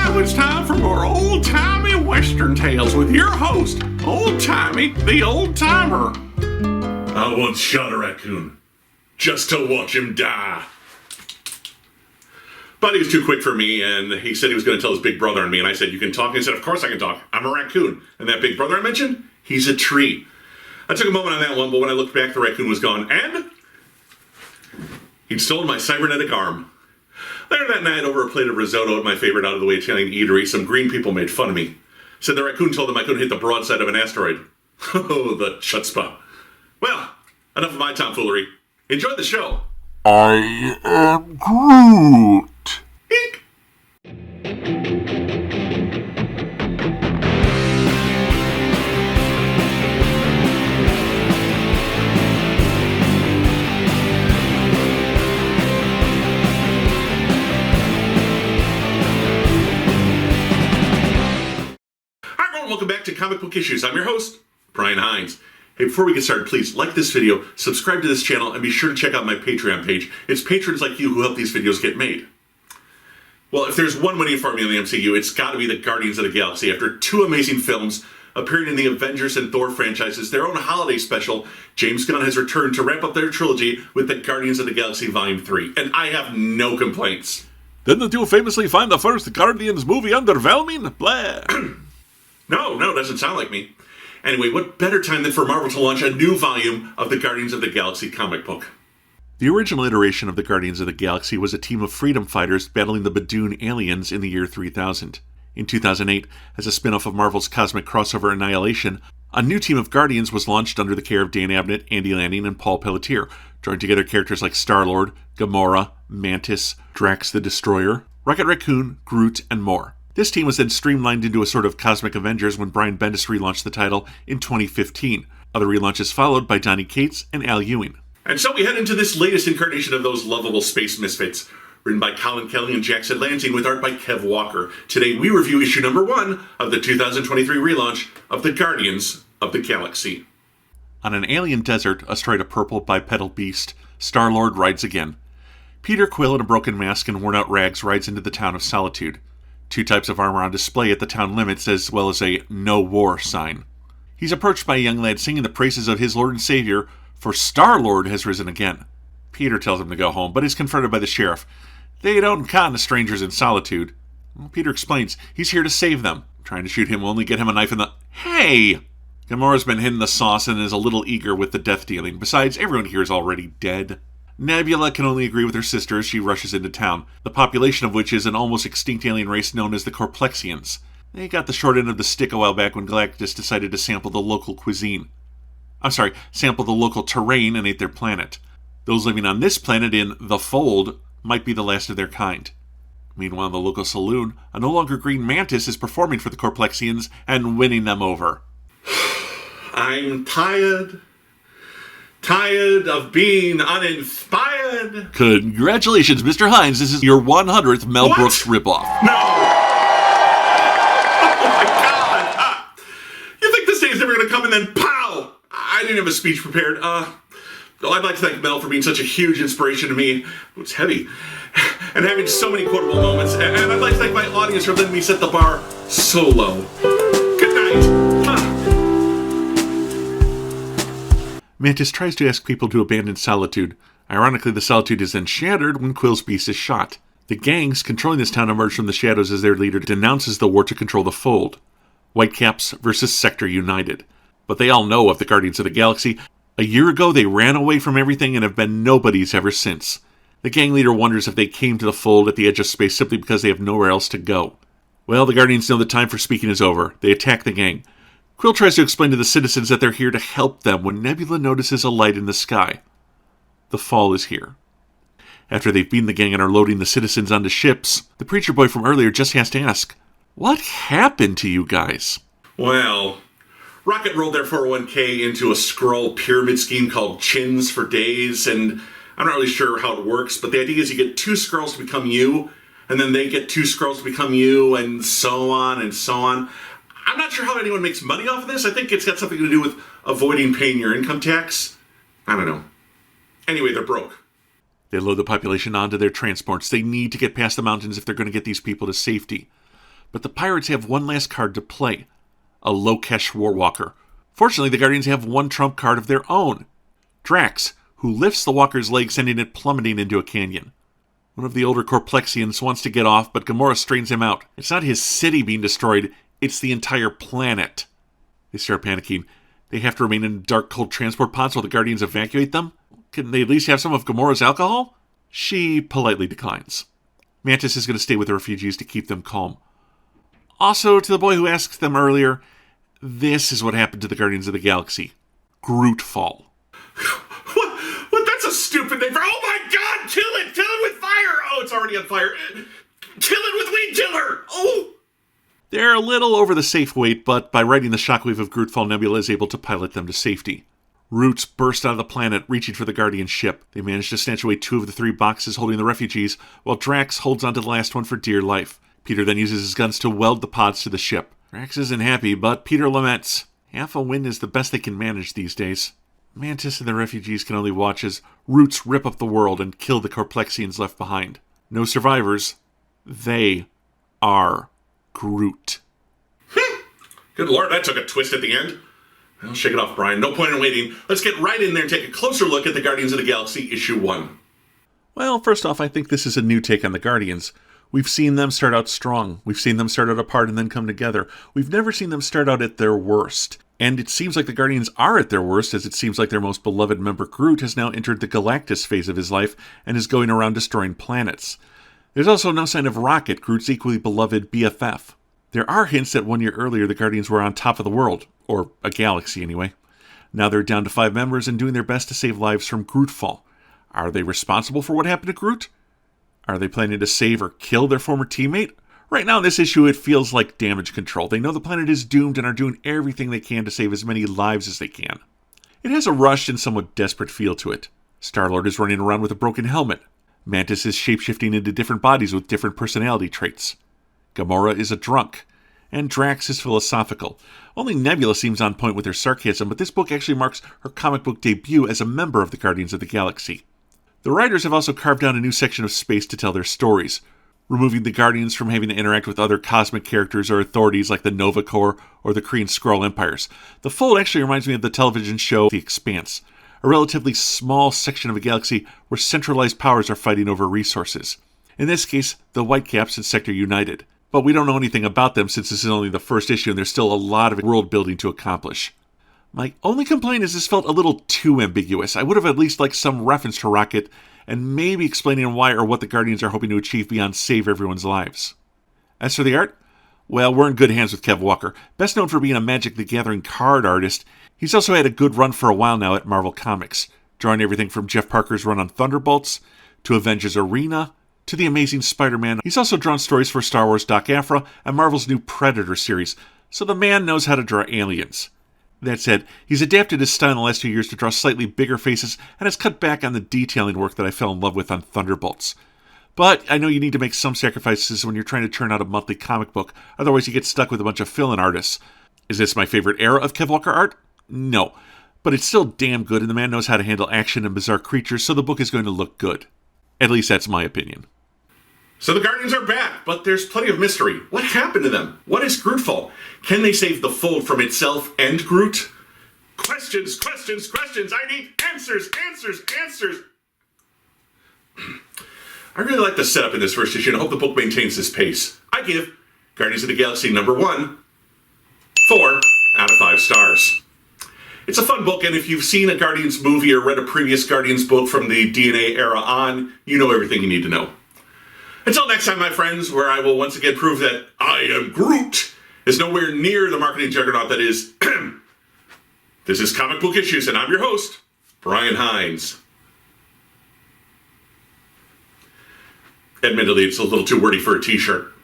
Now it's time for more old-timey Western tales with your host, Old-Timey the Old-Timer. I once shot a raccoon just to watch him die. But he was too quick for me, and he said he was going to tell his big brother and me, and I said, you can talk? And he said, of course I can talk. I'm a raccoon. And that big brother I mentioned, he's a tree. I took a moment on that one, but when I looked back, the raccoon was gone, and he'd stolen my cybernetic arm. Later that night, over a plate of risotto at my favorite out-of-the-way Italian eatery, some green people made fun of me. Said the raccoon told them I couldn't hit the broadside of an asteroid. Oh, the chutzpah. Well, enough of my tomfoolery. Enjoy the show. I am Groot. Geek. Welcome back to Comic Book Issues. I'm your host, Brian Hines. Hey, before we get started, please like this video, subscribe to this channel, and be sure to check out my Patreon page. It's patrons like you who help these videos get made. Well, if there's one winning formula in the MCU, it's got to be the Guardians of the Galaxy. After two amazing films appearing in the Avengers and Thor franchises, their own holiday special, James Gunn has returned to wrap up their trilogy with the Guardians of the Galaxy Volume 3, and I have no complaints. Didn't the two famously find the first Guardians movie underwhelming? Blah. No, doesn't sound like me. Anyway, what better time than for Marvel to launch a new volume of the Guardians of the Galaxy comic book? The original iteration of the Guardians of the Galaxy was a team of freedom fighters battling the Badoon aliens in the year 3000. In 2008, as a spin-off of Marvel's cosmic crossover Annihilation, a new team of Guardians was launched under the care of Dan Abnett, Andy Lanning, and Paul Pelletier, drawing together characters like Star-Lord, Gamora, Mantis, Drax the Destroyer, Rocket Raccoon, Groot, and more. This team was then streamlined into a sort of Cosmic Avengers when Brian Bendis relaunched the title in 2015. Other relaunches followed by Donny Cates and Al Ewing. And so we head into this latest incarnation of those lovable space misfits, written by Colin Kelly and Jackson Lansing with art by Kev Walker. Today we review issue number 1 of the 2023 relaunch of the Guardians of the Galaxy. On an alien desert astride a purple bipedal beast, Star-Lord rides again. Peter Quill in a broken mask and worn-out rags rides into the town of Solitude. Two types of armor on display at the town limits, as well as a no war sign. He's approached by a young lad singing the praises of his Lord and Savior, for Star-Lord has risen again. Peter tells him to go home, but is confronted by the sheriff. They don't con the strangers in Solitude. Well, Peter explains he's here to save them. Trying to shoot him will only get him a knife in the... Hey! Gamora's been hidden the sauce and is a little eager with the death dealing. Besides, everyone here is already dead. Nebula can only agree with her sister as she rushes into town, the population of which is an almost extinct alien race known as the Corplexians. They got the short end of the stick a while back when Galactus decided to sample the local sample the local terrain and ate their planet. Those living on this planet in The Fold might be the last of their kind. Meanwhile, in the local saloon, a no longer green Mantis is performing for the Corplexians and winning them over. I'm tired of being uninspired. Congratulations, Mr. Hines. This is your 100th Mel Brooks ripoff. No! Oh my God! You think this day is never going to come and then pow! I didn't have a speech prepared. I'd like to thank Mel for being such a huge inspiration to me. It's heavy. And having so many quotable moments. And I'd like to thank my audience for letting me set the bar so low. Good night. Mantis tries to ask people to abandon Solitude. Ironically, the Solitude is then shattered when Quill's beast is shot. The gangs controlling this town emerge from the shadows as their leader denounces the war to control the Fold. Whitecaps versus Sector United. But they all know of the Guardians of the Galaxy. A year ago, they ran away from everything and have been nobodies ever since. The gang leader wonders if they came to the Fold at the edge of space simply because they have nowhere else to go. Well, the Guardians know the time for speaking is over. They attack the gang. Quill tries to explain to the citizens that they're here to help them when Nebula notices a light in the sky. The fall is here. After they've beaten the gang and are loading the citizens onto ships, the preacher boy from earlier just has to ask, what happened to you guys? Well, Rocket rolled their 401k into a Skrull pyramid scheme called Chins for Days, and I'm not really sure how it works, but the idea is you get 2 Skrulls to become you, and then they get 2 Skrulls to become you, and so on and so on. I'm not sure how anyone makes money off of this. I think it's got something to do with avoiding paying your income tax. I don't know. Anyway, they're broke. They load the population onto their transports. They need to get past the mountains if they're going to get these people to safety. But the pirates have one last card to play, a Lokesh Warwalker. Fortunately, the Guardians have one trump card of their own, Drax, who lifts the walker's leg, sending it plummeting into a canyon. One of the older Corplexians wants to get off, but Gamora straightens him out. It's not his city being destroyed, it's the entire planet. They start panicking. They have to remain in dark, cold transport pods while the Guardians evacuate them? Can they at least have some of Gamora's alcohol? She politely declines. Mantis is going to stay with the refugees to keep them calm. Also, to the boy who asked them earlier, this is what happened to the Guardians of the Galaxy. Grootfall. What? That's a stupid name for... Oh my god! Kill it! Kill it with fire! Oh, it's already on fire. Kill it with weed killer! Oh! They're a little over the safe weight, but by riding the shockwave of Grootfall, Nebula is able to pilot them to safety. Roots burst out of the planet, reaching for the Guardian ship. They manage to snatch away 2 of the 3 boxes holding the refugees, while Drax holds onto the last one for dear life. Peter then uses his guns to weld the pods to the ship. Drax isn't happy, but Peter laments. Half a win is the best they can manage these days. Mantis and the refugees can only watch as Roots rip up the world and kill the Corplexians left behind. No survivors. They are Groot. Good lord, that took a twist at the end. Well, shake it off, Brian. No point in waiting. Let's get right in there and take a closer look at the Guardians of the Galaxy Issue 1. Well, first off, I think this is a new take on the Guardians. We've seen them start out strong. We've seen them start out apart and then come together. We've never seen them start out at their worst. And it seems like the Guardians are at their worst, as it seems like their most beloved member, Groot, has now entered the Galactus phase of his life and is going around destroying planets. There's also no sign of Rocket, Groot's equally beloved BFF. There are hints that 1 year earlier the Guardians were on top of the world, or a galaxy anyway. Now they're down to 5 members and doing their best to save lives from Grootfall. Are they responsible for what happened to Groot? Are they planning to save or kill their former teammate? Right now in this issue it feels like damage control. They know the planet is doomed and are doing everything they can to save as many lives as they can. It has a rushed and somewhat desperate feel to it. Star-Lord is running around with a broken helmet. Mantis is shapeshifting into different bodies with different personality traits. Gamora is a drunk. And Drax is philosophical. Only Nebula seems on point with her sarcasm, but this book actually marks her comic book debut as a member of the Guardians of the Galaxy. The writers have also carved out a new section of space to tell their stories, removing the Guardians from having to interact with other cosmic characters or authorities like the Nova Corps or the Kree and Skrull Empires. The fold actually reminds me of the television show The Expanse, a relatively small section of a galaxy where centralized powers are fighting over resources. In this case, the Whitecaps and Sector United. But we don't know anything about them since this is only the first issue and there's still a lot of world building to accomplish. My only complaint is this felt a little too ambiguous. I would have at least liked some reference to Rocket and maybe explaining why or what the Guardians are hoping to achieve beyond save everyone's lives. As for the art, well, we're in good hands with Kev Walker. Best known for being a Magic the Gathering card artist, he's also had a good run for a while now at Marvel Comics, drawing everything from Jeff Parker's run on Thunderbolts to Avengers Arena to The Amazing Spider-Man. He's also drawn stories for Star Wars Doc Aphra and Marvel's new Predator series, so the man knows how to draw aliens. That said, he's adapted his style in the last 2 years to draw slightly bigger faces and has cut back on the detailing work that I fell in love with on Thunderbolts. But I know you need to make some sacrifices when you're trying to turn out a monthly comic book, otherwise you get stuck with a bunch of fill-in artists. Is this my favorite era of Kev Walker art? No. But it's still damn good, and the man knows how to handle action and bizarre creatures, so the book is going to look good. At least that's my opinion. So the Guardians are back, but there's plenty of mystery. What happened to them? What is Grootfall? Can they save the fold from itself and Groot? Questions, questions, questions. I need answers, answers, answers. I really like the setup in this first issue, and I hope the book maintains this pace. I give Guardians of the Galaxy #1 4 out of 5 stars. It's a fun book, and if you've seen a Guardians movie or read a previous Guardians book from the DNA era on, you know everything you need to know. Until next time, my friends, where I will once again prove that I am Groot is nowhere near the marketing juggernaut that is. This is Comic Book Issues, and I'm your host, Brian Hines. Admittedly, it's a little too wordy for a t-shirt.